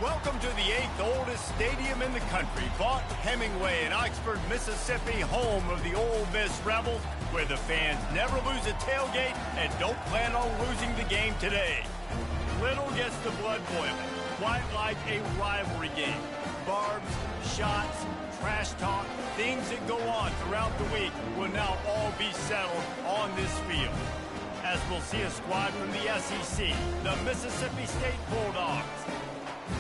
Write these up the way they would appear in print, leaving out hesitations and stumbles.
Welcome to the 8th oldest stadium in the country, Vaught Hemingway in Oxford, Mississippi, home of the Ole Miss Rebels, where the fans never lose a tailgate and don't plan on losing the game today. Little gets the blood boiling, quite like a rivalry game. Barbs, shots, trash talk, things that go on throughout the week will now all be settled on this field. As we'll see a squad from the SEC, the Mississippi State Bulldogs,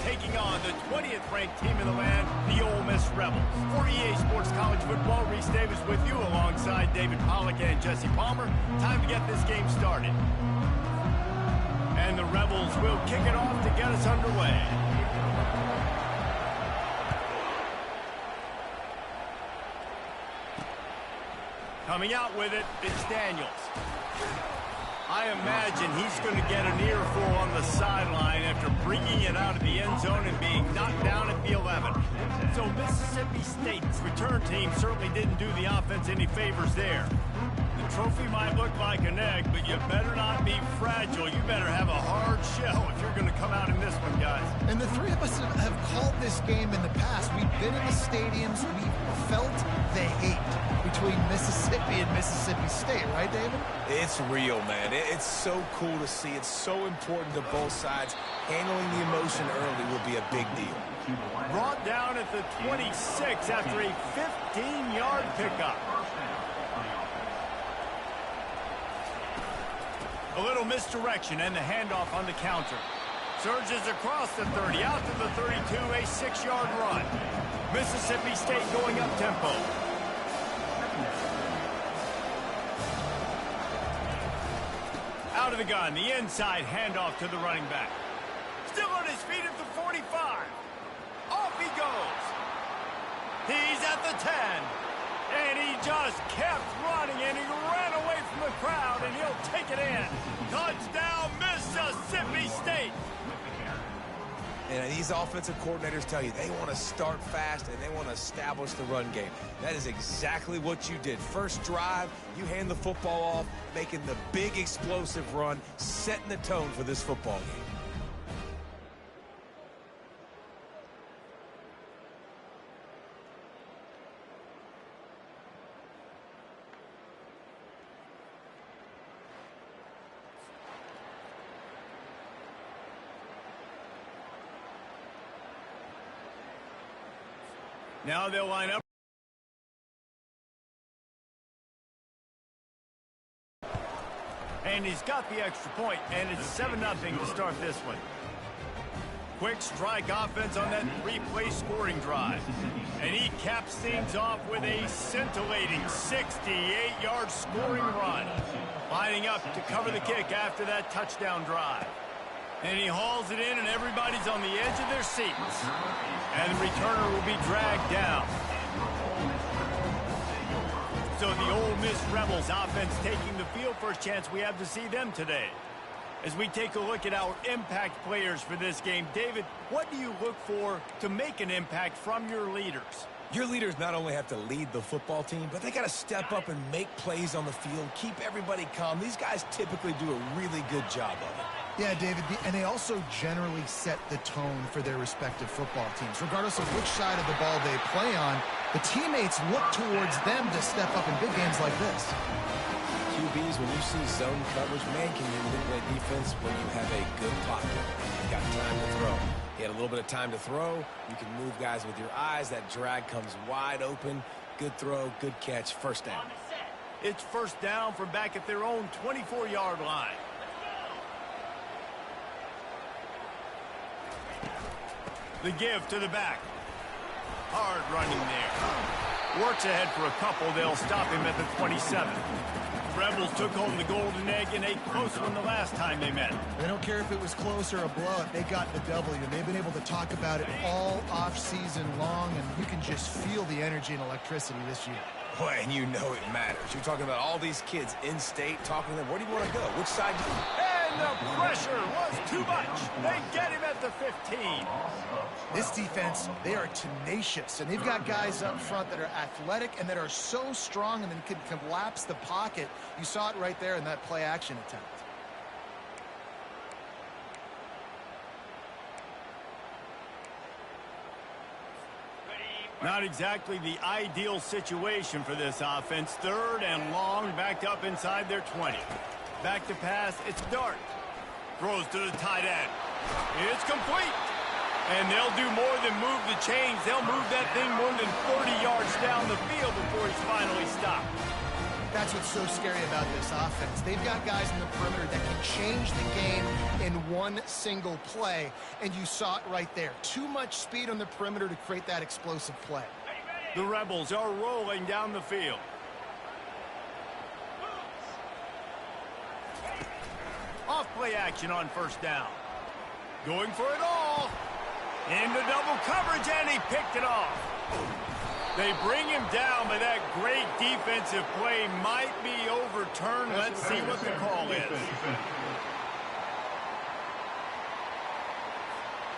taking on the 20th ranked team in the land, the Ole Miss Rebels. For EA Sports College Football, Reese Davis with you alongside David Pollack and Jesse Palmer. Time to get this game started. And the Rebels will kick it off to get us underway. Coming out with it, it's Daniels. I imagine he's going to get an earful on the sideline after bringing it out of the end zone and being knocked down at the 11. So Mississippi State's return team certainly didn't do the offense any favors there. The trophy might look like an egg, but you better not be fragile. You better have a hard shell if you're going to come out in this one, guys. And the three of us have called this game in the past. We've been in the stadiums. We've felt the hate between Mississippi and Mississippi State, right, David? It's real, man. It's so cool to see. It's so important to both sides. Handling the emotion early will be a big deal. Brought down at the 26 after a 15-yard pickup. A little misdirection and the handoff on the counter. Surges across the 30, out to the 32, a 6-yard run. Mississippi State going up tempo. Out of the gun, the inside handoff to the running back. Still on his feet at the 45. Off he goes. He's at the 10. And he just kept running, and he ran away from the crowd, and he'll take it in. Touchdown, Mississippi State. And these offensive coordinators tell you they want to start fast and they want to establish the run game. That is exactly what you did. First drive, you hand the football off, making the big explosive run, setting the tone for this football game. Now they'll line up. And he's got the extra point, and it's 7-0 to start this one. Quick strike offense on that 3-play scoring drive. And he caps things off with a scintillating 68-yard scoring run. Lining up to cover the kick after that touchdown drive. And he hauls it in, and everybody's on the edge of their seats. And the returner will be dragged down. So the Ole Miss Rebels offense taking the field. First chance we have to see them today. As we take a look at our impact players for this game, David, what do you look for to make an impact from your leaders? Your leaders not only have to lead the football team, but they got to step up and make plays on the field, keep everybody calm. These guys typically do a really good job of it. Yeah, David, and they also generally set the tone for their respective football teams. Regardless of which side of the ball they play on, the teammates look towards them to step up in big games like this. QBs, when you see zone coverage, man, can you manipulate defense when you have a good pocket? You got time to throw. You had a little bit of time to throw. You can move guys with your eyes. That drag comes wide open. Good throw, good catch, first down. It's first down from back at their own 24-yard line. The give to the back. Hard running there. Works ahead for a couple. They'll stop him at the 27. Rebels took home the golden egg in a close one the last time they met. They don't care if it was close or a blowout. They got the W. They've been able to talk about it all off-season long, and you can just feel the energy and electricity this year. Boy, and you know it matters. You're talking about all these kids in state, talking to them. Where do you want to go? Which side do you... And the pressure was too much. They get him at the 15. This defense, they are tenacious, and they've got guys up front that are athletic and that are so strong and then can collapse the pocket. You saw it right there in that play-action attempt. Not exactly the ideal situation for this offense. 3rd and long, backed up inside their 20. Back to pass, it's Dart. Throws to the tight end. It's complete. And they'll do more than move the chains. They'll move that thing more than 30 yards down the field before he's finally stopped. That's what's so scary about this offense. They've got guys in the perimeter that can change the game in one single play, and you saw it right there. Too much speed on the perimeter to create that explosive play. The Rebels are rolling down the field. Off play action on 1st down. Going for it all. Into double coverage, and he picked it off. They bring him down, but that great defensive play might be overturned. Let's see what the call is.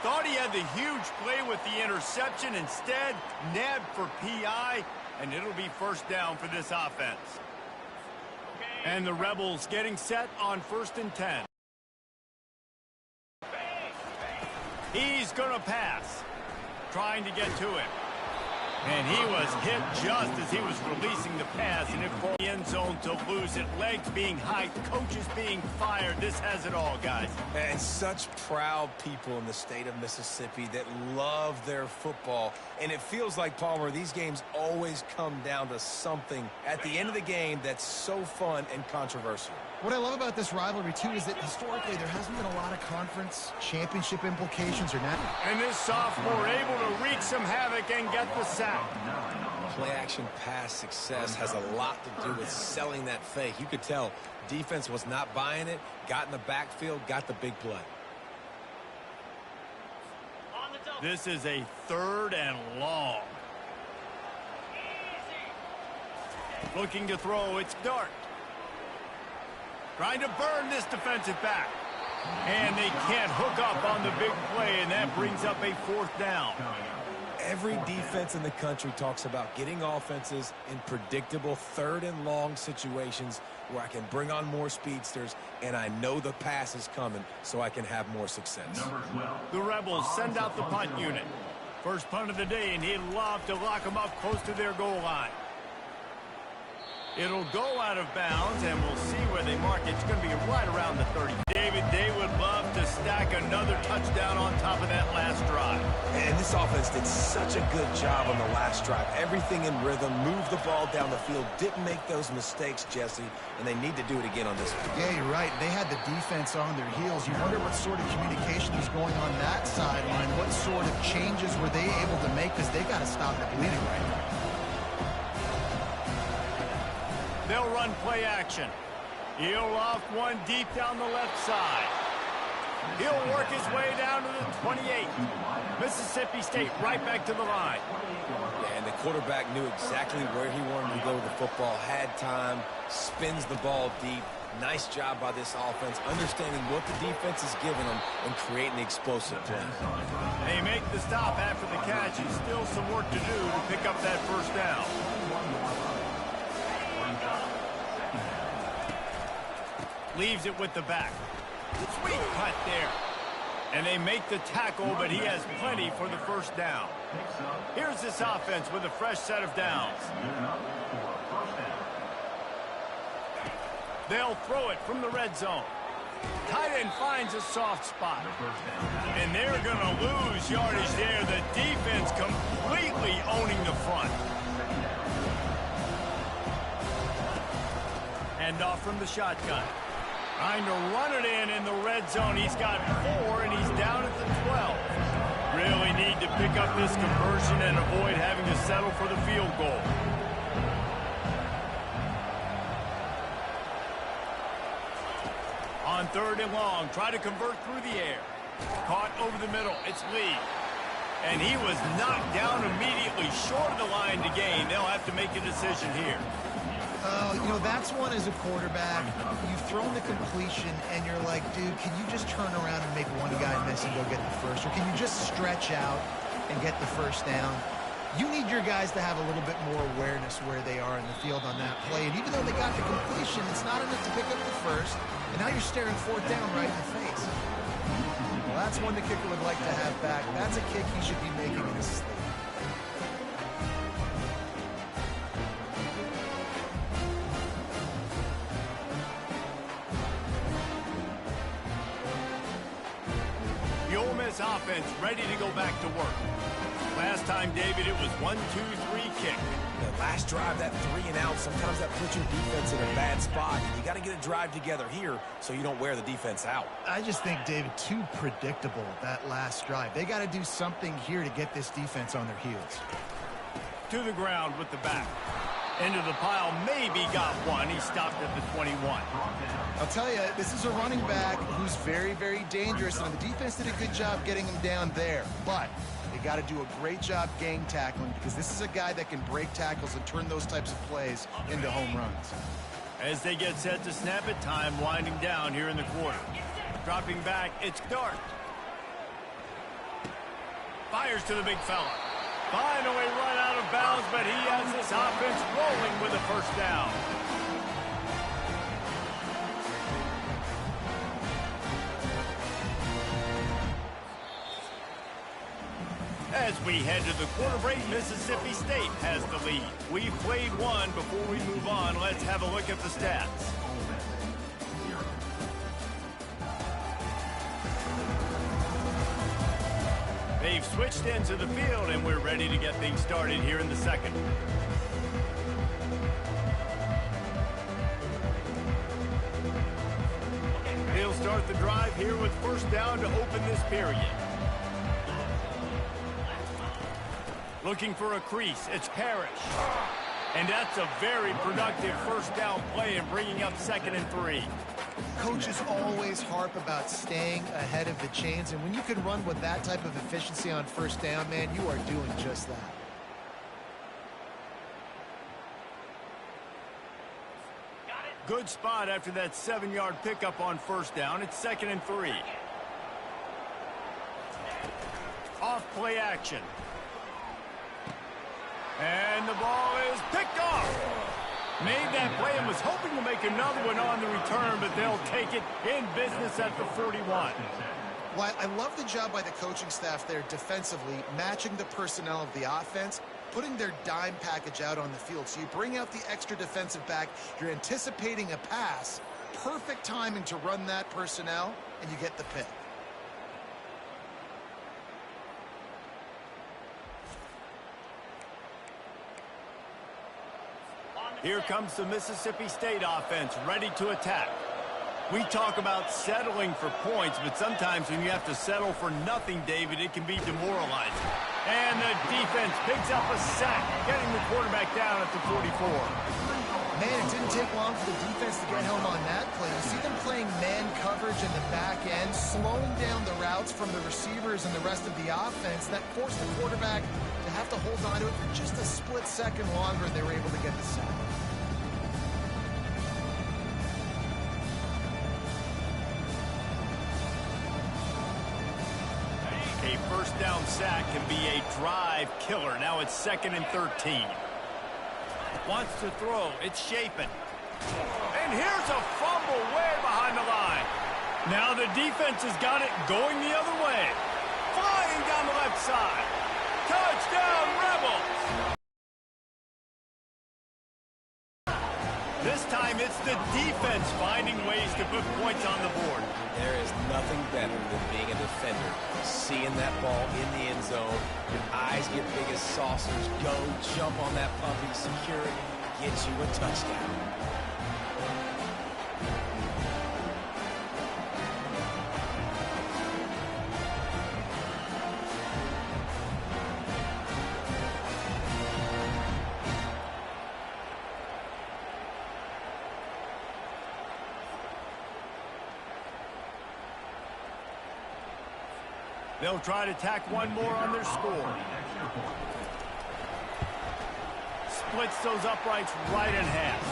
Thought he had the huge play with the interception. Instead, nabbed for PI, and it'll be 1st down for this offense. And the Rebels getting set on 1st and 10. He's going to pass. Trying to get to him. And he was hit just as he was releasing the pass, and it for the end zone to lose it. Legs being hiked, coaches being fired. This has it all, guys. And such proud people in the state of Mississippi that love their football. And it feels like, Palmer, these games always come down to something at the end of the game that's so fun and controversial. What I love about this rivalry, too, is that historically there hasn't been a lot of conference championship implications or not. And this sophomore able to wreak some havoc and get the sack. Play-action pass success has a lot to do with selling that fake. You could tell defense was not buying it, got in the backfield, got the big play. This is a 3rd and long. Looking to throw, it's Dart. Trying to burn this defensive back. And they can't hook up on the big play, and that brings up a 4th down. Every defense in the country talks about getting offenses in predictable 3rd and long situations where I can bring on more speedsters and I know the pass is coming so I can have more success. The Rebels send out the punt unit. First punt of the day, and he'd love to lock them up close to their goal line. It'll go out of bounds, and we'll see where they mark it. It's going to be right around the 30. David, they would love to stack another touchdown on top of that last drive. And this offense did such a good job on the last drive. Everything in rhythm, moved the ball down the field, didn't make those mistakes, Jesse, and they need to do it again on this one. Yeah, you're right. They had the defense on their heels. You wonder what sort of communication was going on that sideline. What sort of changes were they able to make, because they got to stop the bleeding right now. They'll run play action. He'll loft one deep down the left side. He'll work his way down to the 28. Mississippi State right back to the line. Yeah, and the quarterback knew exactly where he wanted to go with the football, had time, spins the ball deep. Nice job by this offense, understanding what the defense is giving them and creating the explosive play. They make the stop after the catch, and still some work to do to pick up that 1st down. Leaves it with the back. Sweet cut there. And they make the tackle, but he has plenty for the 1st down. Here's this offense with a fresh set of downs. They'll throw it from the red zone. Tight end finds a soft spot. And they're going to lose yardage there. The defense completely owning the front. Hand off from the shotgun. Trying to run it in the red zone. He's got 4, and he's down at the 12. Really need to pick up this conversion and avoid having to settle for the field goal. On 3rd and long, try to convert through the air. Caught over the middle. It's Lee. And he was knocked down immediately short of the line to gain. They'll have to make a decision here. You know, that's one as a quarterback. You've thrown the completion, and you're like, dude, can you just turn around and make one guy miss and go get the first? Or can you just stretch out and get the 1st down? You need your guys to have a little bit more awareness where they are in the field on that play. And even though they got the completion, it's not enough to pick up the 1st. And now you're staring 4th down right in the face. Well, that's one the kicker would like to have back. That's a kick he should be making in his sleep. this offense ready to go back to work. Last time, David, it was 1-2-3 kick. The last drive, that 3 and out, sometimes that puts your defense in a bad spot. You got to get a drive together here so you don't wear the defense out. I just think, David, too predictable, that last drive. They got to do something here to get this defense on their heels. To the ground with the back. Into the pile, maybe got one. He stopped at the 21. I'll tell you, this is a running back who's very, very dangerous, and the defense did a good job getting him down there. But they got to do a great job gang tackling, because this is a guy that can break tackles and turn those types of plays into home runs. As they get set to snap it, time winding down here in the quarter. Dropping back, it's Dart. Fires to the big fella. Finally run out of bounds, but he has this offense rolling with a first down. As we head to the quarter break, Mississippi State has the lead. We've played one. Before we move on, let's have a look at the stats. They've switched into the field, and we're ready to get things started here in the second. He'll start the drive here with first down to open this period. Looking for a crease, it's Parrish. And that's a very productive first down play and bringing up 2nd and 3. Coaches always harp about staying ahead of the chains, and when you can run with that type of efficiency on first down, man, you are doing just that. Good spot after that 7-yard pickup on first down. It's 2nd and 3. Off play action. And the ball is picked off. Made that play and was hoping to make another one on the return, but they'll take it in business at the 41. Well, I love the job by the coaching staff there defensively, matching the personnel of the offense, putting their dime package out on the field. So you bring out the extra defensive back, you're anticipating a pass, perfect timing to run that personnel, and you get the pick. Here comes the Mississippi State offense ready to attack. We talk about settling for points, but sometimes when you have to settle for nothing, David, it can be demoralizing. And the defense picks up a sack, getting the quarterback down at the 44. Man, it didn't take long for the defense to get home on that play. You see them playing man coverage in the back end, slowing down the routes from the receivers and the rest of the offense. That forced the quarterback to have to hold on to it for just a split second longer, and they were able to get the sack. A first down sack can be a drive killer. Now it's 2nd and 13. Wants to throw. It's Shapen. And here's a fumble way behind the line. Now the defense has got it going the other way. Flying down the left side. Touchdown, Rebels! This time it's the defense finding ways to put points on the board. There is nothing better than being a defender. Seeing that ball in the end zone, your eyes get big as saucers. Go jump on that puppy, secure it, get you a touchdown. They'll try to tack one more on their score. Splits those uprights right in half.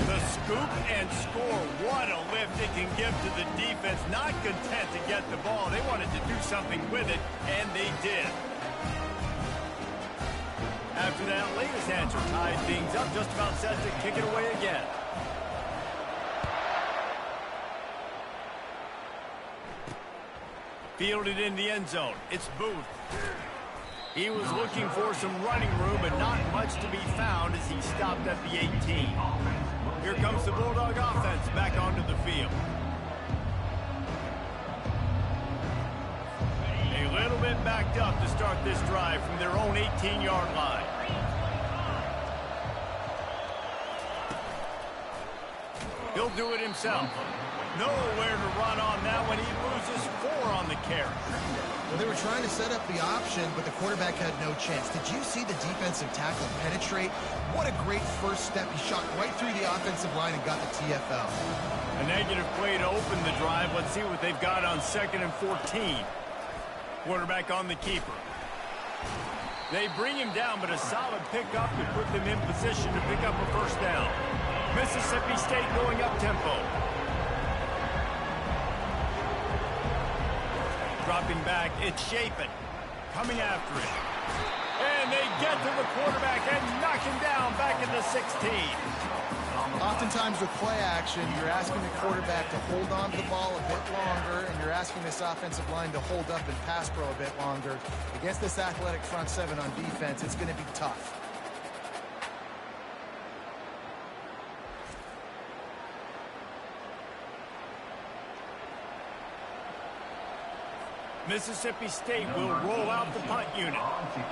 The scoop and score. What a lift it can give to the defense. Not content to get the ball. They wanted to do something with it, and they did. After that latest answer tied things up, just about set to kick it away again. Fielded in the end zone. It's Booth. He was looking for some running room, but not much to be found as he stopped at the 18. Here comes the Bulldog offense back onto the field. bit backed up to start this drive from their own 18-yard line. He'll do it himself. Nowhere to run on that one. He loses 4 on the carry. Well, they were trying to set up the option, but the quarterback had no chance. Did you see the defensive tackle penetrate? What a great first step. He shot right through the offensive line and got the TFL. A negative play to open the drive. Let's see what they've got on 2nd and 14. Quarterback on the keeper. They bring him down, but a solid pickup to put them in position to pick up a first down. Mississippi State going up-tempo. Dropping back, it's Shapen. Coming after it. And they get to the quarterback and knock him down back into 16. Oftentimes with play action, you're asking the quarterback to hold on to the ball a bit longer, and you're asking this offensive line to hold up and pass pro a bit longer. Against this athletic front seven on defense, it's going to be tough. Mississippi State will roll out the punt unit.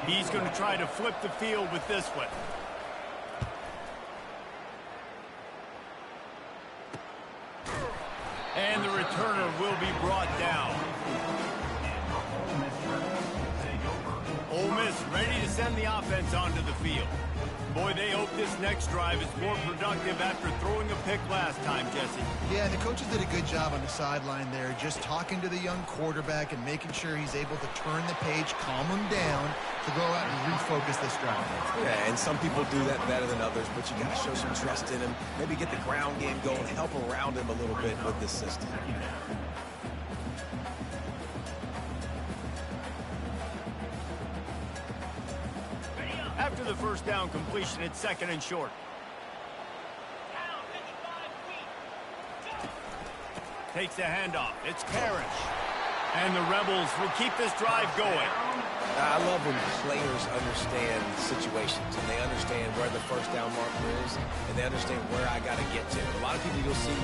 He's going to try to flip the field with this one. And the returner will be brought down. Ole Miss ready to send the offense onto the field. Boy, they hope this next drive is more productive after throwing a pick last time, Jesse. Yeah, and the coaches did a good job on the sideline there, just talking to the young quarterback and making sure he's able to turn the page, calm him down, to go out and refocus this drive. Yeah, and some people do that better than others, but you got to show some trust in him, maybe get the ground game going, help around him a little bit with this system. After the first down completion, it's 2nd and short. Takes the handoff. It's Parrish. And the Rebels will keep this drive going. I love when players understand situations and they understand where the first down marker is and they understand where I got to get to. A lot of people you'll see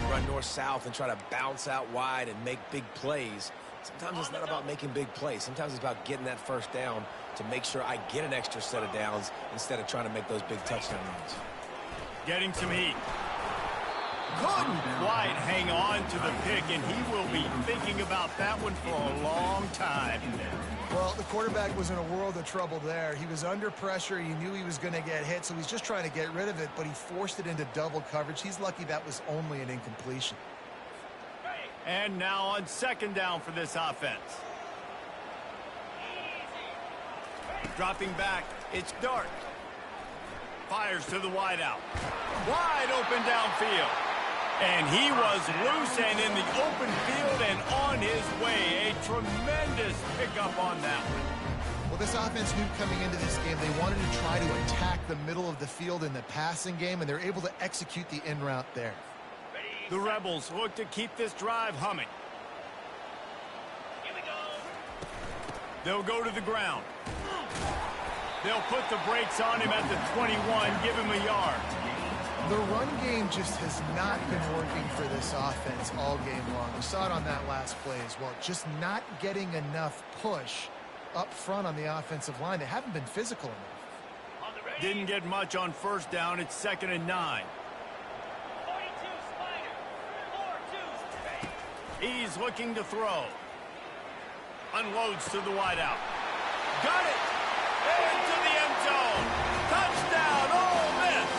run north-south and try to bounce out wide and make big plays. Sometimes it's not about making big plays. Sometimes it's about getting that first down to make sure I get an extra set of downs instead of trying to make those big touchdown runs. Getting some heat. Couldn't quite hang on to the pick, and he will be thinking about that one for a long time. Well, the quarterback was in a world of trouble there. He was under pressure. He knew he was going to get hit, so he's just trying to get rid of it, but he forced it into double coverage. He's lucky that was only an incompletion. And now on 2nd down for this offense. Dropping back, it's Dart. Fires to the wideout. Wide open downfield. And he was loose and in the open field and on his way. A tremendous pickup on that one. Well, this offense knew coming into this game they wanted to try to attack the middle of the field in the passing game, and they're able to execute the in route there. The Rebels look to keep this drive humming. Here we go. They'll go to the ground. They'll put the brakes on him at the 21, give him a yard. The run game just has not been working for this offense all game long. We saw it on that last play as well. Just not getting enough push up front on the offensive line. They haven't been physical enough. Didn't get much on first down. It's 2nd and 9. He's looking to throw. Unloads to the wideout. Got it! Into the end zone. Touchdown, Ole Miss!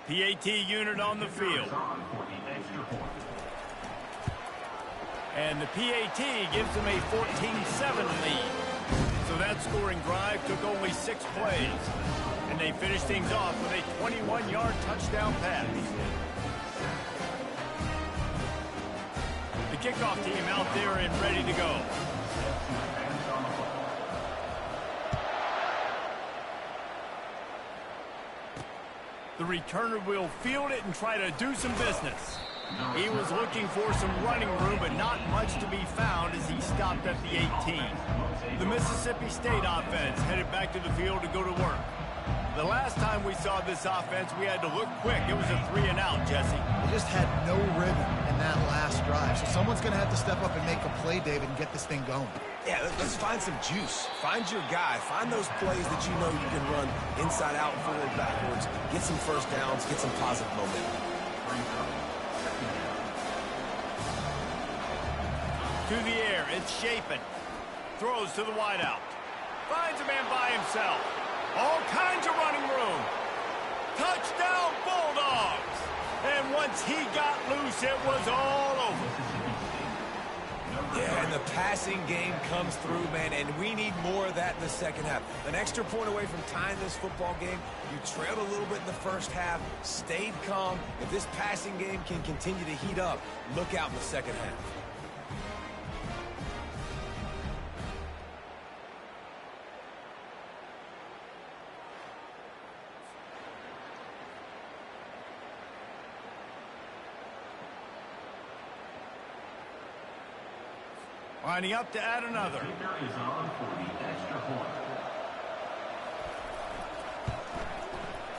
PAT unit on the field. And the PAT gives them a 14-7 lead. So that scoring drive took only 6 plays. And they finished things off with a 21-yard touchdown pass. kickoff team out there and ready to go. The returner will field it and try to do some business. He was looking for some running room, but not much to be found as he stopped at the 18. The Mississippi State offense headed back to the field to go to work. The last time we saw this offense, we had to look quick. It was a 3-and-out, Jesse. They just had no rhythm in that last drive. So someone's going to have to step up and make a play, David, and get this thing going. Yeah, let's find some juice. Find your guy. Find those plays that you know you can run inside out, forward, backwards. Get some first downs. Get some positive momentum. To the air, it's Shapen. Throws to the wideout. Finds a man by himself. All kinds of running room. Touchdown, Bulldogs! And once he got loose, it was all over. Yeah, and the passing game comes through, man, and we need more of that in the second half. An extra point away from tying this football game. You trailed a little bit in the first half, stayed calm. If this passing game can continue to heat up, look out in the second half. Lining up to add another.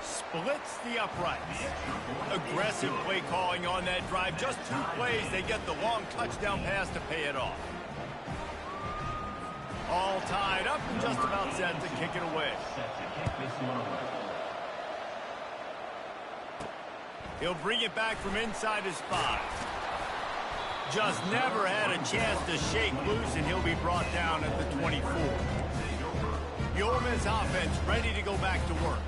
Splits the uprights. Aggressive play calling on that drive. Just 2 plays, they get the long touchdown pass to pay it off. All tied up and just about set to kick it away. He'll bring it back from inside his 5. Just never had a chance to shake loose, and he'll be brought down at the 24. The Ole Miss offense ready to go back to work.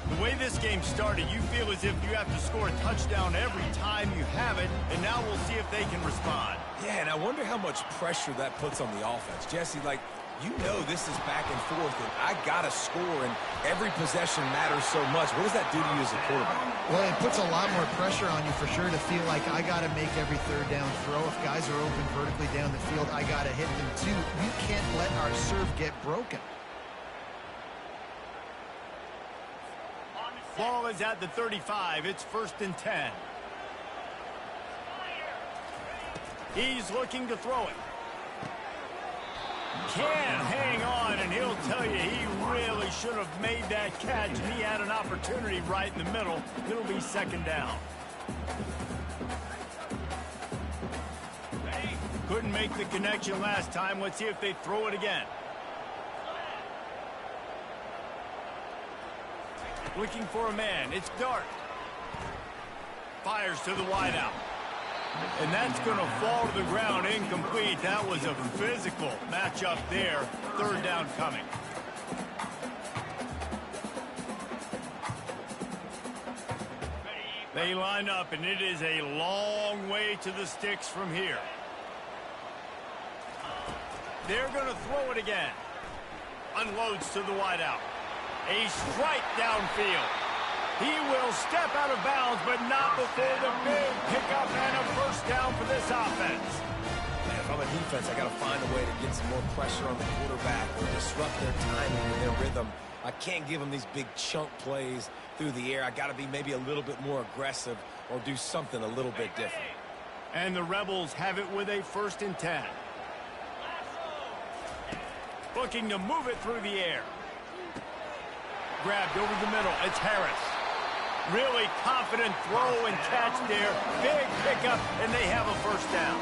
The way this game started, you feel as if you have to score a touchdown every time you have it, and now we'll see if they can respond. Yeah, and I wonder how much pressure that puts on the offense. Jesse, like, you know this is back and forth, and I got to score, and every possession matters so much. What does that do to you as a quarterback? Well, it puts a lot more pressure on you for sure to feel like I got to make every third down throw. If guys are open vertically down the field, I got to hit them too. We can't let our serve get broken. Ball is at the 35. It's 1st and 10. He's looking to throw it. Can't hang on, and he'll tell you he really should have made that catch, and he had an opportunity right in the middle. It'll be 2nd down. Couldn't make the connection last time. Let's see if they throw it again. Looking for a man. It's Dart. Fires to the wideout. And that's going to fall to the ground incomplete. That was a physical matchup there. 3rd down coming. They line up, and it is a long way to the sticks from here. They're going to throw it again. Unloads to the wideout. A strike downfield. He will step out of bounds, but not before the big pickup and a 1st down for this offense. Man, if I'm a defense, I got to find a way to get some more pressure on the quarterback or disrupt their timing and their rhythm. I can't give them these big chunk plays through the air. I got to be maybe a little bit more aggressive or do something a little bit different. And the Rebels have it with a 1st and 10. Looking to move it through the air. Grabbed over the middle. It's Harris. Really confident throw and catch there. Big pickup, and they have a 1st down.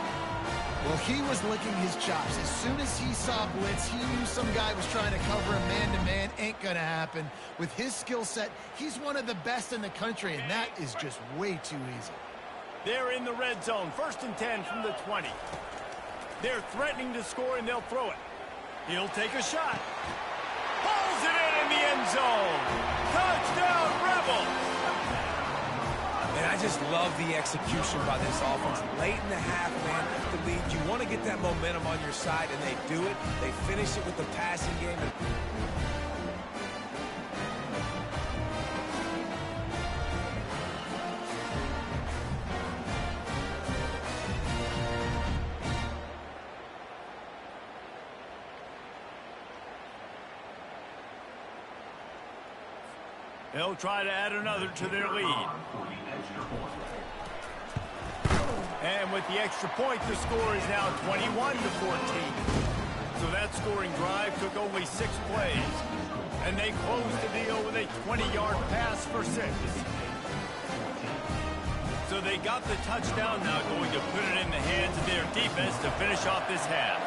Well, he was licking his chops. As soon as he saw blitz, he knew some guy was trying to cover him man-to-man. Ain't going to happen. With his skill set, he's one of the best in the country, and that is just way too easy. They're in the red zone. 1st and 10 from the 20. They're threatening to score, and they'll throw it. He'll take a shot. Pulls it in the end zone. Touchdown, Rebels! And I just love the execution by this offense. Late in the half, man, the lead. You want to get that momentum on your side, and they do it. They finish it with the passing game. They'll try to add another to their lead. And with the extra point, the score is now 21-14. So that scoring drive took only 6 plays. And they closed the deal with a 20-yard pass for 6. So they got the touchdown, now going to put it in the hands of their defense to finish off this half.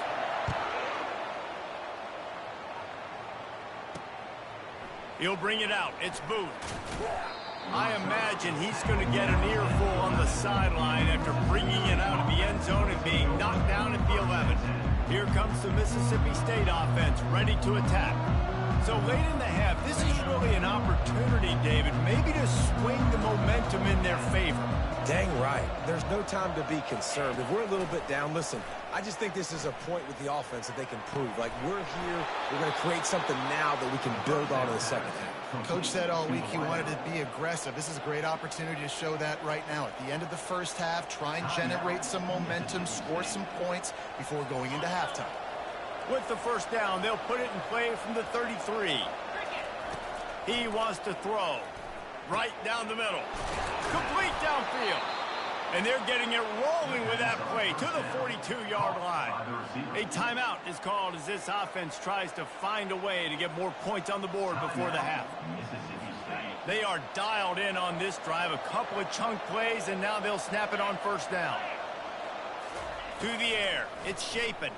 He'll bring it out. It's Booth. I imagine he's going to get an earful on the sideline after bringing it out of the end zone and being knocked down at the 11. Here comes the Mississippi State offense, ready to attack. So late in the half, this is really an opportunity, David, maybe to swing the momentum in their favor. Dang right. There's no time to be concerned. If we're a little bit down, listen, I just think this is a point with the offense that they can prove. Like, we're here, we're going to create something now that we can build on in the second half. Coach said all week he wanted to be aggressive. This is a great opportunity to show that right now. At the end of the first half, try and generate some momentum, score some points before going into halftime. With the first down, they'll put it in play from the 33. He wants to throw. Right down the middle. Complete downfield. And they're getting it rolling with that play to the 42-yard line. A timeout is called as this offense tries to find a way to get more points on the board before the half. They are dialed in on this drive. A couple of chunk plays, and now they'll snap it on first down. To the air. It's Shapen.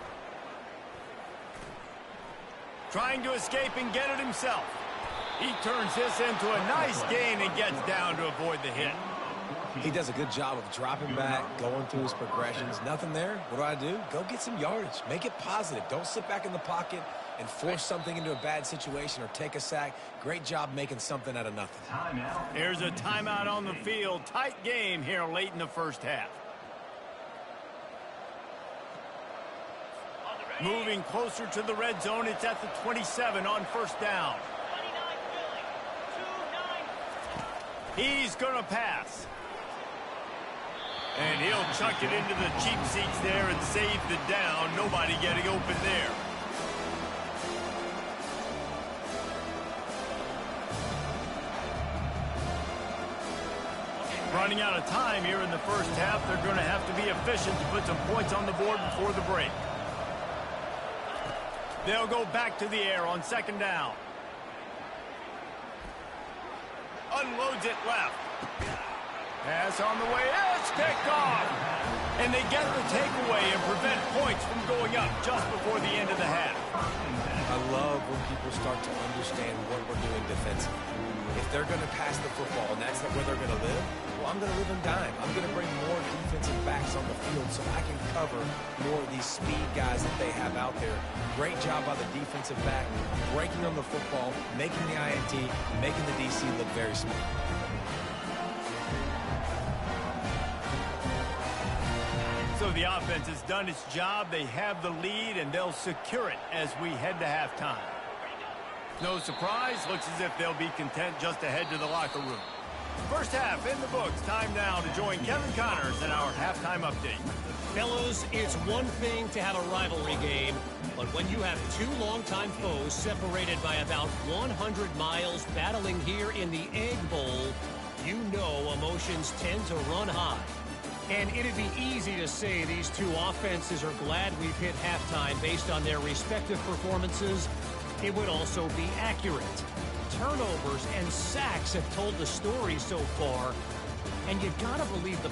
Trying to escape and get it himself. He turns this into a nice gain and gets down to avoid the hit. He does a good job of dropping back, going through his progressions. Nothing there. What do? Go get some yardage. Make it positive. Don't sit back in the pocket and force something into a bad situation or take a sack. Great job making something out of nothing. Here's a timeout on the field. Tight game here late in the first half. Moving closer to the red zone. It's at the 27 on first down. He's going to pass. And he'll chuck it into the cheap seats there and save the down. Nobody getting open there. Running out of time here in the first half. They're going to have to be efficient to put some points on the board before the break. They'll go back to the air on second down. Unloads it left. Pass on the way. It's picked off. And they get the takeaway and prevent points from going up just before the end of the half. I love when people start to understand what we're doing defensively. If they're going to pass the football and that's where they're going to live, well, I'm going to live in dime. I'm going to bring more defensive backs on the field so I can cover more of these speed guys that they have out there. Great job by the defensive back, breaking on the football, making the INT, making the DC look very smart. So the offense has done its job. They have the lead, and they'll secure it as we head to halftime. No surprise. Looks as if they'll be content just to head to the locker room. First half in the books. Time now to join Kevin Connors in our halftime update. Fellas, it's one thing to have a rivalry game, but when you have two longtime foes separated by about 100 miles battling here in the Egg Bowl, you know emotions tend to run high. And it'd be easy to say these two offenses are glad we've hit halftime based on their respective performances. It would also be accurate. Turnovers and sacks have told the story so far, and you gotta believe the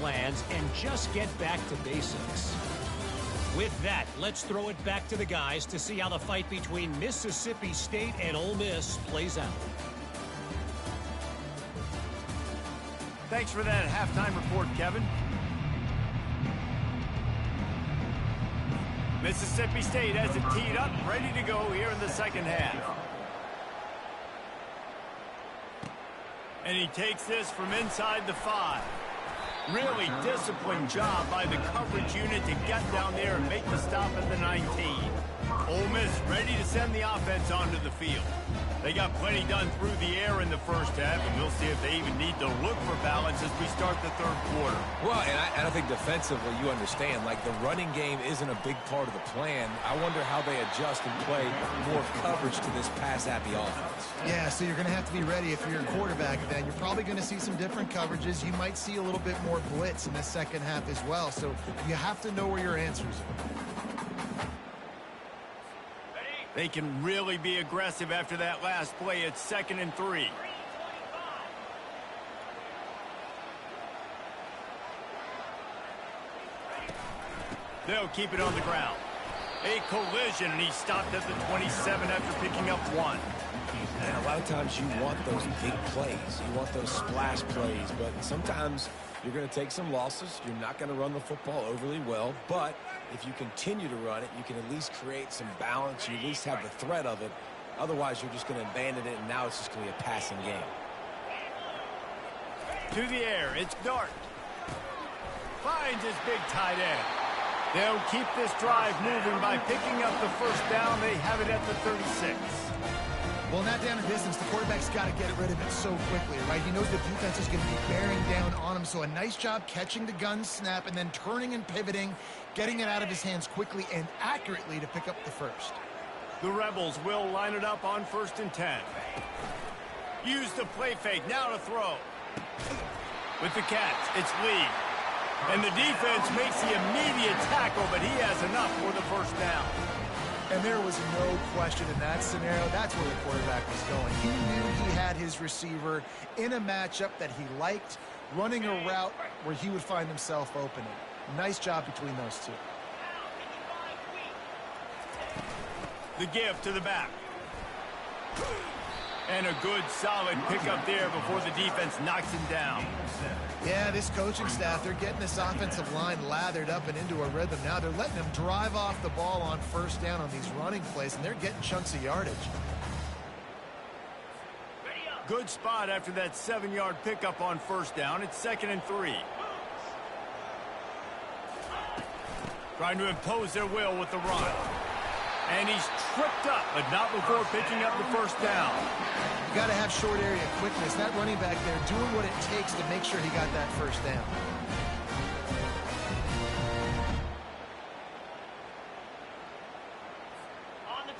plans and just get back to basics. With that, let's throw it back to the guys to see how the fight between Mississippi State and Ole Miss plays out. Thanks for that halftime report, Kevin. Mississippi State has it teed up, ready to go here in the second half. And he takes this from inside the 5. Really disciplined job by the coverage unit to get down there and make the stop at the 19. Ole Miss ready to send the offense onto the field. They got plenty done through the air in the first half, and we'll see if they even need to look for balance as we start the third quarter. Well, and I think defensively, you understand, like the running game isn't a big part of the plan. I wonder how they adjust and play more coverage to this pass-happy offense. Yeah, so you're going to have to be ready if you're a quarterback then. You're probably going to see some different coverages. You might see a little bit more blitz in the second half as well. So you have to know where your answers are. They can really be aggressive after that last play. It's 2nd and 3. They'll keep it on the ground. A collision, and he stopped at the 27 after picking up 1. And a lot of times you want those big plays. You want those splash plays, but sometimes you're going to take some losses. You're not going to run the football overly well, but if you continue to run it, you can at least create some balance. You at least have the threat of it. Otherwise, you're just going to abandon it, and now it's just going to be a passing game. To the air, it's Dart. Finds his big tight end. They'll keep this drive moving by picking up the first down. They have it at the 36. Well, in that down and distance, the quarterback's got to get rid of it so quickly, right? He knows the defense is going to be bearing down on him, so a nice job catching the gun snap and then turning and pivoting, getting it out of his hands quickly and accurately to pick up the first. The Rebels will line it up on 1st and 10. Use the play fake, now to throw. With the catch, it's Lee. And the defense makes the immediate tackle, but he has enough for the first down. And there was no question in that scenario. That's where the quarterback was going. He knew he had his receiver in a matchup that he liked, running a route where he would find himself opening. Nice job between those two. The give to the back. And a good, solid pickup there before the defense knocks him down. Yeah, this coaching staff, they're getting this offensive line lathered up and into a rhythm now. They're letting them drive off the ball on first down on these running plays, and they're getting chunks of yardage. Good spot after that 7-yard pickup on first down. It's 2nd and 3. Trying to impose their will with the run. And he's tripped up, but not before picking up the first down. You got to have short area quickness. That running back there doing what it takes to make sure he got that first down.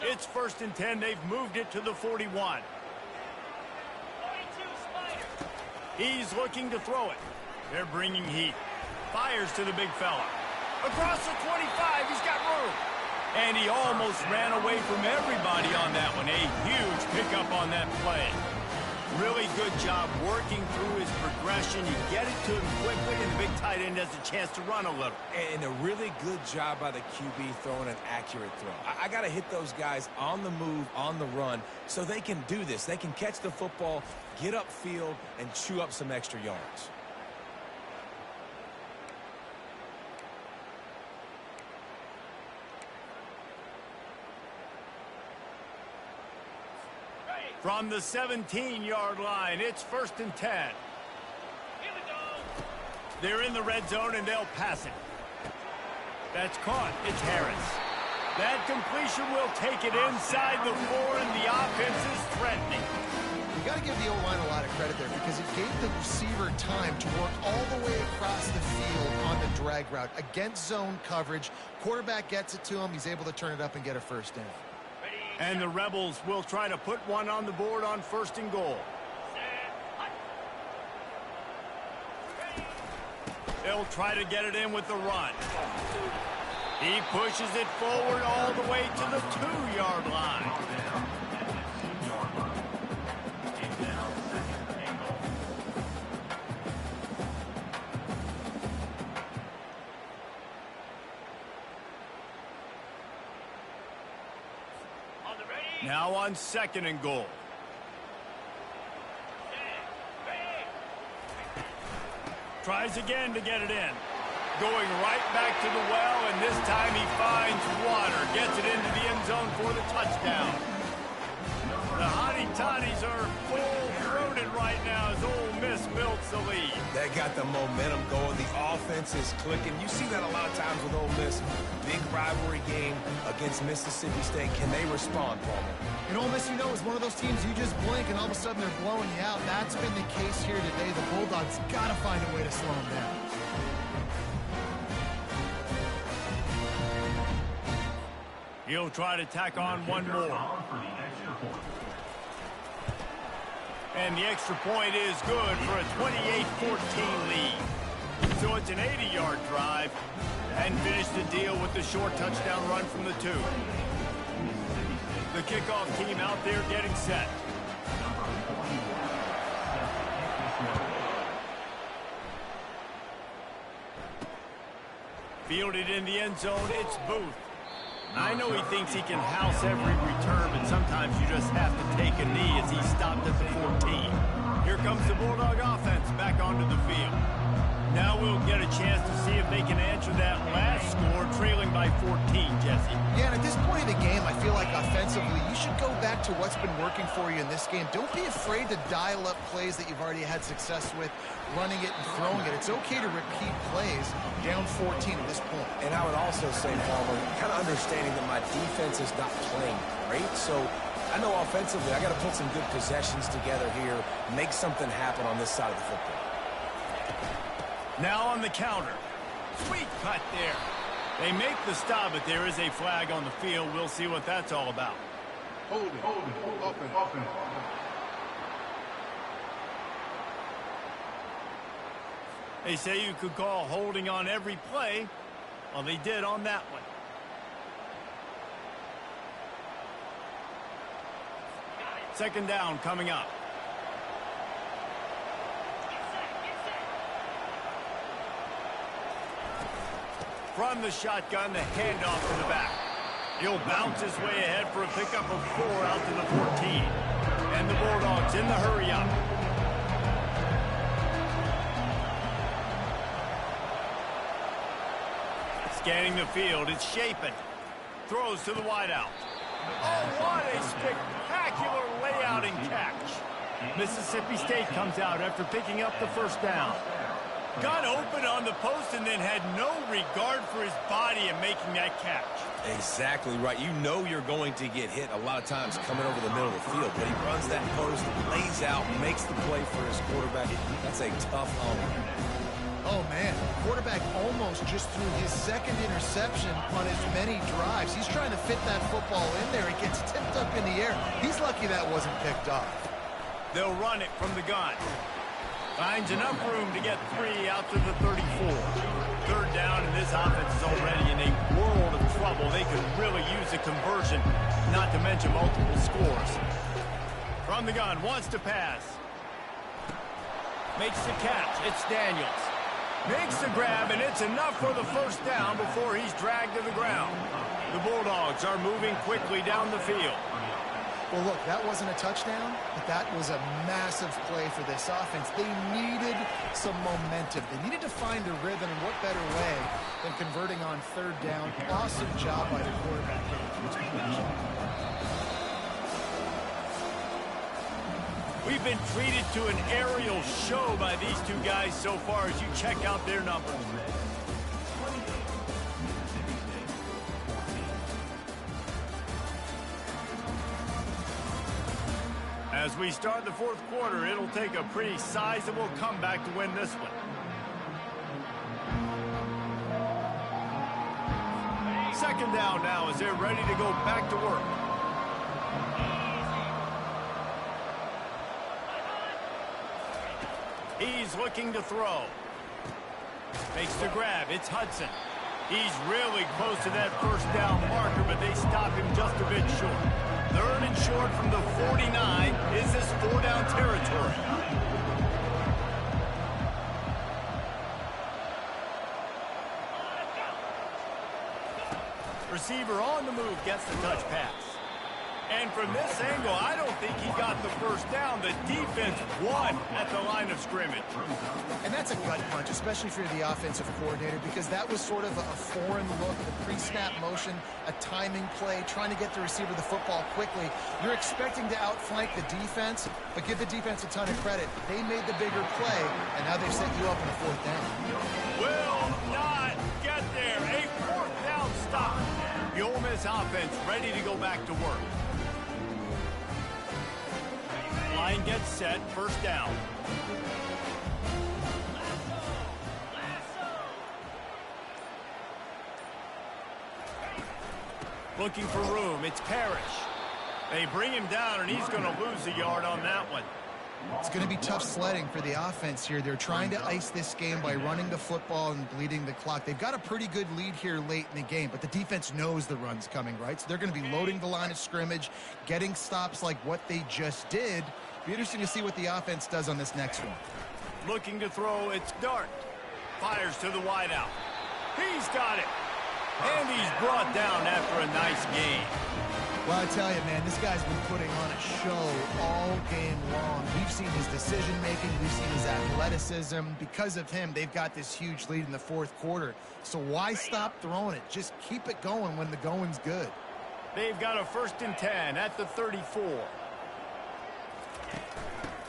It's 1st and 10. They've moved it to the 41. He's looking to throw it. They're bringing heat. Fires to the big fella. Across the 25, he's got room. And he almost ran away from everybody on that one. A huge pickup on that play. Really good job working through his progression. You get it to him quickly, and the big tight end has a chance to run a little. And a really good job by the QB throwing an accurate throw. I got to hit those guys on the move, on the run, so they can do this. They can catch the football, get upfield, and chew up some extra yards. From the 17-yard line, it's 1st and 10. They're in the red zone, and they'll pass it. That's caught. It's Harris. That completion will take it inside the 4, and the offense is threatening. You got to give the O-line a lot of credit there because it gave the receiver time to work all the way across the field on the drag route against zone coverage. Quarterback gets it to him. He's able to turn it up and get a first down. And the Rebels will try to put one on the board on 1st and goal. They'll try to get it in with the run. He pushes it forward all the way to the 2-yard line. Now on 2nd and goal. Tries again to get it in. Going right back to the well, and this time he finds water. Gets it into the end zone for the touchdown. The Hottie Toddies are full thrown loaded right now as Ole Miss builds the lead. They got the momentum going. The offense is clicking. You see that a lot of times with Ole Miss. Big rivalry game against Mississippi State. Can they respond, Palmer? And Ole Miss, you know, is one of those teams you just blink and all of a sudden they're blowing you out. That's been the case here today. The Bulldogs got to find a way to slow them down. He'll try to tack on one more. And the extra point is good for a 28-14 lead. So it's an 80-yard drive and finish the deal with the short touchdown run from the 2. The kickoff team out there getting set. Fielded in the end zone, it's Booth. I know he thinks he can house every return, but sometimes you just have to take a knee as he stopped at the 14. Here comes the Bulldog offense back onto the field. Now we'll get a chance to see if they can answer that last score, trailing by 14, Jesse. Yeah, and at this point of the game, I feel like offensively, you should go back to what's been working for you in this game. Don't be afraid to dial up plays that you've already had success with, running it and throwing it. It's okay to repeat plays down 14 at this point. And I would also say, Palmer, kind of understanding that my defense is not playing great, so I know offensively I got to put some good possessions together here, make something happen on this side of the football. Now on the counter. Sweet cut there. They make the stop, but there is a flag on the field. We'll see what that's all about. Hold it. Offense. They say you could call holding on every play. Well, they did on that one. Second down coming up. From the shotgun, the handoff to the back. He'll bounce his way ahead for a pickup of 4 out to the 14. And the Bulldogs in the hurry up. Scanning the field, it's Shapen. Throws to the wideout. Oh, what a spectacular layout and catch. Mississippi State comes out after picking up the first down. Got open on the post and then had no regard for his body in making that catch. Exactly right. You know you're going to get hit a lot of times coming over the middle of the field, but he runs that post, lays out, makes the play for his quarterback. That's a tough Oh, man. Quarterback almost just threw his second interception on as many drives. He's trying to fit that football in there. It gets tipped up in the air. He's lucky that wasn't picked off. They'll run it from the gun. Finds enough room to get 3 out to the 34. Third down, and this offense is already in a world of trouble. They could really use a conversion, not to mention multiple scores. From the gun, wants to pass. Makes the catch. It's Daniels. Makes the grab, and it's enough for the first down before he's dragged to the ground. The Bulldogs are moving quickly down the field. Well, look, that wasn't a touchdown, but that was a massive play for this offense. They needed some momentum. They needed to find a rhythm, and what better way than converting on third down. Awesome job by the quarterback. We've been treated to an aerial show by these two guys so far as you check out their numbers. As we start the fourth quarter, it'll take a pretty sizable comeback to win this one. Second down now as they're ready to go back to work. He's looking to throw. Makes the grab. It's Hudson. He's really close to that first down marker, but they stop him just a bit short. Third and short from the 49. Is this 4-down territory? Receiver on the move gets the touch pass. And from this angle, I don't think he got the first down. The defense won at the line of scrimmage. And that's a gut punch, especially if you're the offensive coordinator, because that was sort of a foreign look, the pre-snap motion, a timing play, trying to get the receiver the football quickly. You're expecting to outflank the defense, but give the defense a ton of credit. They made the bigger play, and now they've set you up on a fourth down. Will not get there. A fourth down stop. The Ole Miss offense ready to go back to work. Line gets set, first down. Looking for room, it's Parrish. They bring him down, and he's going to lose a yard on that one. It's going to be tough sledding for the offense here. They're trying to ice this game by running the football and bleeding the clock. They've got a pretty good lead here late in the game, but the defense knows the run's coming, right? So they're going to be loading the line of scrimmage, getting stops like what they just did. Be interesting to see what the offense does on this next one. Looking to throw, it's Dart. Fires to the wideout. He's got it. And he's brought down after a nice game. Well, I tell you, man, this guy's been putting on a show all game long. We've seen his decision-making. We've seen his athleticism. Because of him, they've got this huge lead in the fourth quarter. So why stop throwing it? Just keep it going when the going's good. They've got a 1st and 10 at the 34.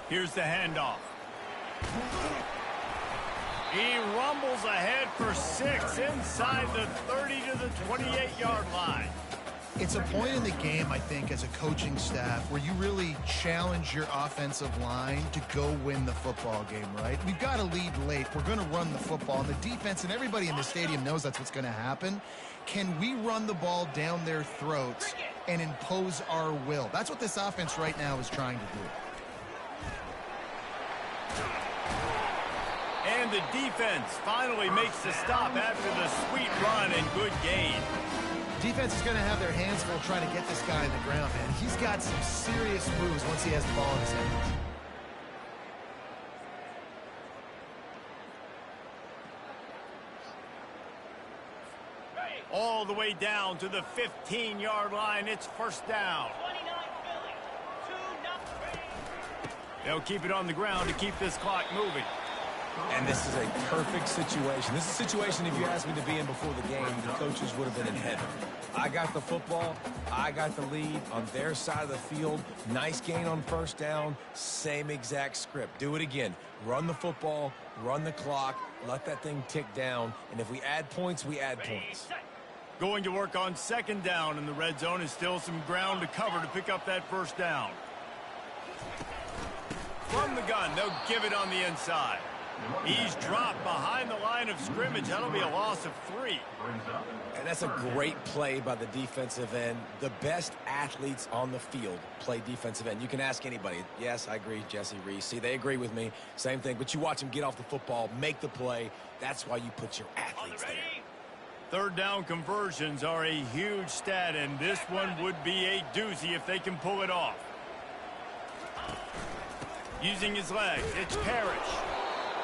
Here's the handoff. He rumbles ahead for 6 inside the 30 to the 28-yard line. It's a point in the game, I think, as a coaching staff where you really challenge your offensive line to go win the football game, right? We've got to lead late. We're going to run the football, and the defense and everybody in the stadium knows that's what's going to happen. Can we run the ball down their throats and impose our will? That's what this offense right now is trying to do. And the defense finally makes the stop after the sweet run and good gain. Defense is going to have their hands full trying to get this guy in the ground, man. He's got some serious moves once he has the ball in his hands. All the way down to the 15-yard line. It's first down. They'll keep it on the ground to keep this clock moving. And this is a perfect situation. This is a situation, if you asked me to be in before the game, the coaches would have been in heaven. I got the football. I got the lead on their side of the field. Nice gain on first down. Same exact script. Do it again. Run the football, run the clock, let that thing tick down. And if we add points, we add points. Going to work on 2nd down, and the red zone is still some ground to cover to pick up that first down. From the gun, they'll give it on the inside. He's dropped behind the line of scrimmage. That'll be a loss of 3. And that's a great play by the defensive end. The best athletes on the field play defensive end. You can ask anybody. Yes, I agree, Jesse Reese. See, they agree with me. Same thing. But you watch them get off the football, make the play. That's why you put your athletes there. 3rd down conversions are a huge stat, and this one would be a doozy if they can pull it off. Using his legs, it's Parrish.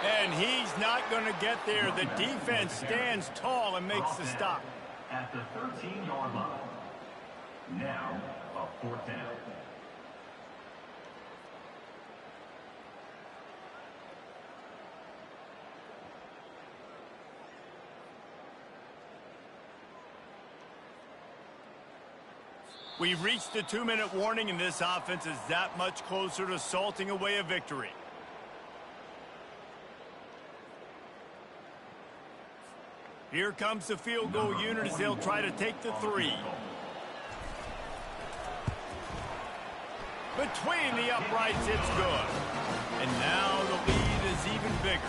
And he's not going to get there. The defense stands tall and makes the stop. At the 13-yard line. Now, a 4th down. We've reached the 2-minute warning, and this offense is that much closer to salting away a victory. Here comes the field goal unit as they'll try to take the 3. Between the uprights, it's good. And now the lead is even bigger.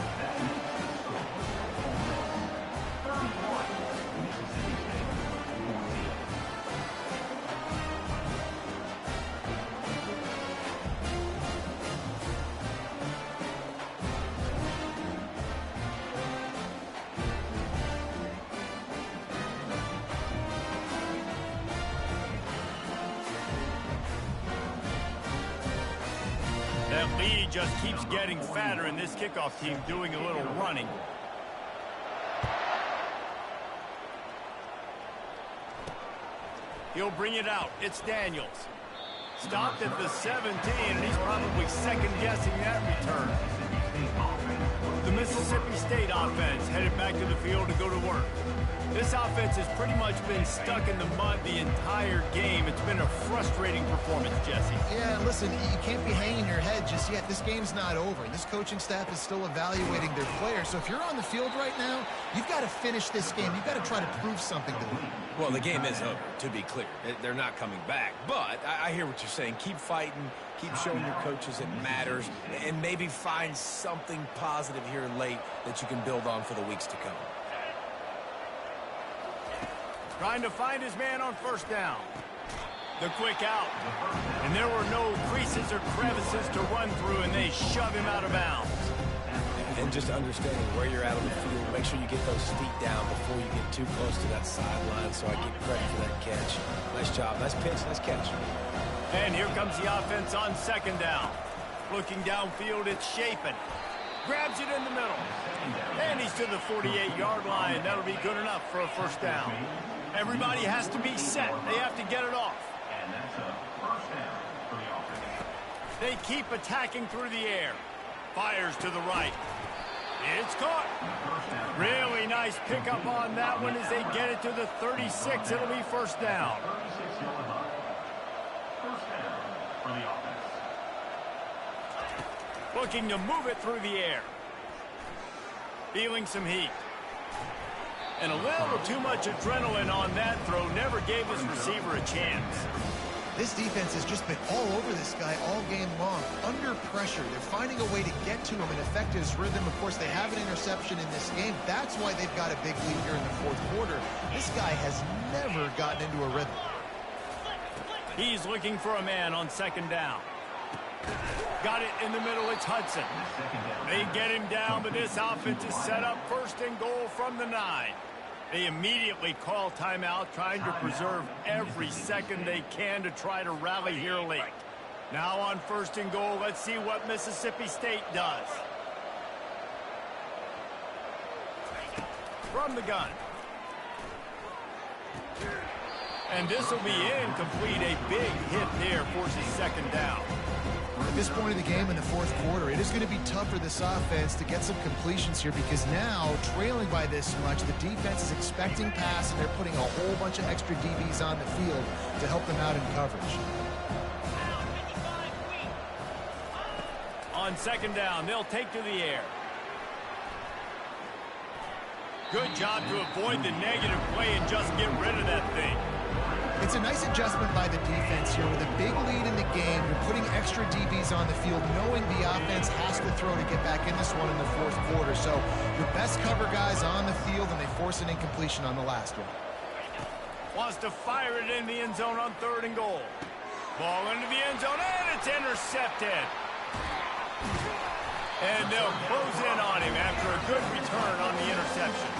That lead just keeps getting fatter, and this kickoff team doing a little running. He'll bring it out. It's Daniels. Stopped at the 17, and he's probably second-guessing that return. The Mississippi State offense headed back to the field to go to work. This offense has pretty much been stuck in the mud the entire game. It's been a frustrating performance, Jesse. Yeah, listen, you can't be hanging your head just yet. This game's not over. This coaching staff is still evaluating their players. So if you're on the field right now, you've got to finish this game. You've got to try to prove something to them. Well, the game is over, to be clear. They're not coming back. But I hear what you're saying. Keep fighting. Keep showing your coaches it matters. And maybe find something positive here late that you can build on for the weeks to come. Trying to find his man on first down. The quick out. And there were no creases or crevices to run through, and they shove him out of bounds. And just understanding where you're at on the field, make sure you get those feet down before you get too close to that sideline, so I get credit for that catch. Nice job. Nice pitch. Nice catch. And here comes the offense on second down. Looking downfield, it's Shapen. Grabs it in the middle. And he's to the 48-yard line. That'll be good enough for a first down. Everybody has to be set. They have to get it off. And that's a first down for the offense. They keep attacking through the air. Fires to the right. It's caught. Really nice pickup on that one as they get it to the 36. It'll be first down. 36-yard line. First down for the offense. Looking to move it through the air. Feeling some heat. And a little too much adrenaline on that throw. Never gave his receiver a chance. This defense has just been all over this guy all game long. Under pressure. They're finding a way to get to him and affect his rhythm. Of course, they have an interception in this game. That's why they've got a big lead here in the fourth quarter. This guy has never gotten into a rhythm. He's looking for a man on second down. Got it in the middle. It's Hudson. They get him down, but this offense is set up first and goal from the 9. They immediately call timeout, trying to preserve every second they can to try to rally here late. Now on first and goal, let's see what Mississippi State does. From the gun. And this will be incomplete. A big hit there forces second down. At this point of the game in the fourth quarter, it is going to be tough for this offense to get some completions here because now, trailing by this much, the defense is expecting pass, and they're putting a whole bunch of extra DBs on the field to help them out in coverage. On second down, they'll take to the air. Good job to avoid the negative play and just get rid of that thing. It's a nice adjustment by the defense here. With a big lead in the game, you're putting extra DBs on the field, knowing the offense has to throw to get back in this one in the fourth quarter. So your best cover guys on the field, and they force an incompletion on the last one. Wants to fire it in the end zone on third and goal. Ball into the end zone, and it's intercepted. And they'll close in on him after a good return on the interception.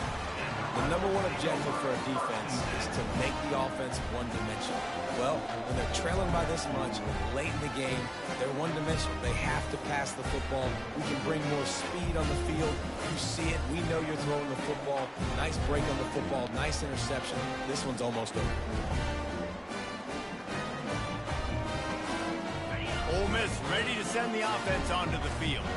The number one objective for a defense is to make the offense one-dimensional. Well, when they're trailing by this much, late in the game, they're one-dimensional. They have to pass the football. We can bring more speed on the field. You see it. We know you're throwing the football. Nice break on the football. Nice interception. This one's almost over. Ole Miss ready to send the offense onto the field.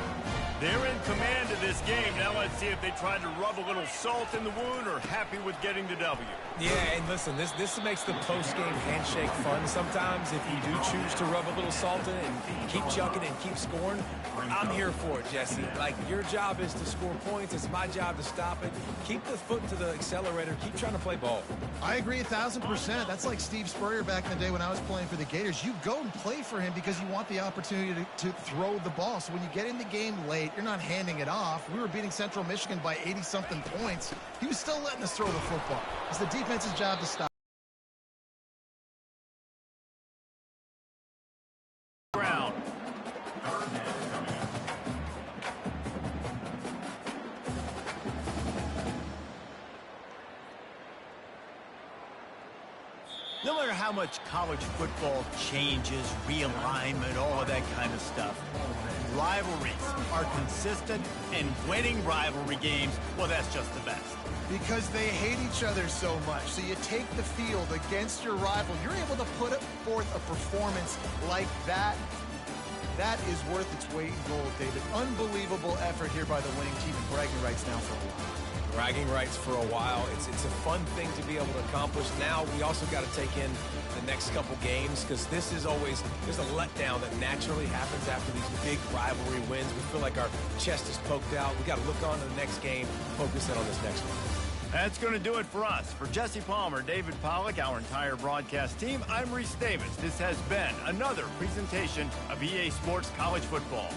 They're in command of this game. Now let's see if they try to rub a little salt in the wound or happy with getting the W. Yeah, and listen, this makes the post-game handshake fun sometimes. If you do choose to rub a little salt in it and keep chucking and keep scoring, I'm here for it, Jesse. Like, your job is to score points. It's my job to stop it. Keep the foot to the accelerator. Keep trying to play ball. I agree 1,000%. That's like Steve Spurrier back in the day when I was playing for the Gators. You go and play for him because you want the opportunity to throw the ball. So when you get in the game late, you're not handing it off. We were beating Central Michigan by 80-something points. He was still letting us throw the football. It's the defense's job to stop. Brown. No matter how much college football changes, realignment, all of that kind of stuff, rivalries are consistent, and winning rivalry games, well, that's just the best. Because they hate each other so much. So you take the field against your rival. You're able to put forth a performance like that. That is worth its weight in gold, David. Unbelievable effort here by the winning team, and bragging rights now for a while. Bragging rights for a while. It's a fun thing to be able to accomplish. Now we also got to take in the next couple games, because this is always, there's a letdown that naturally happens after these big rivalry wins. We feel like our chest is poked out. We got to look on to the next game, focus in on this next one. That's going to do it for us. For Jesse Palmer, David Pollack, our entire broadcast team, I'm Reese Davis. This has been another presentation of EA Sports College Football.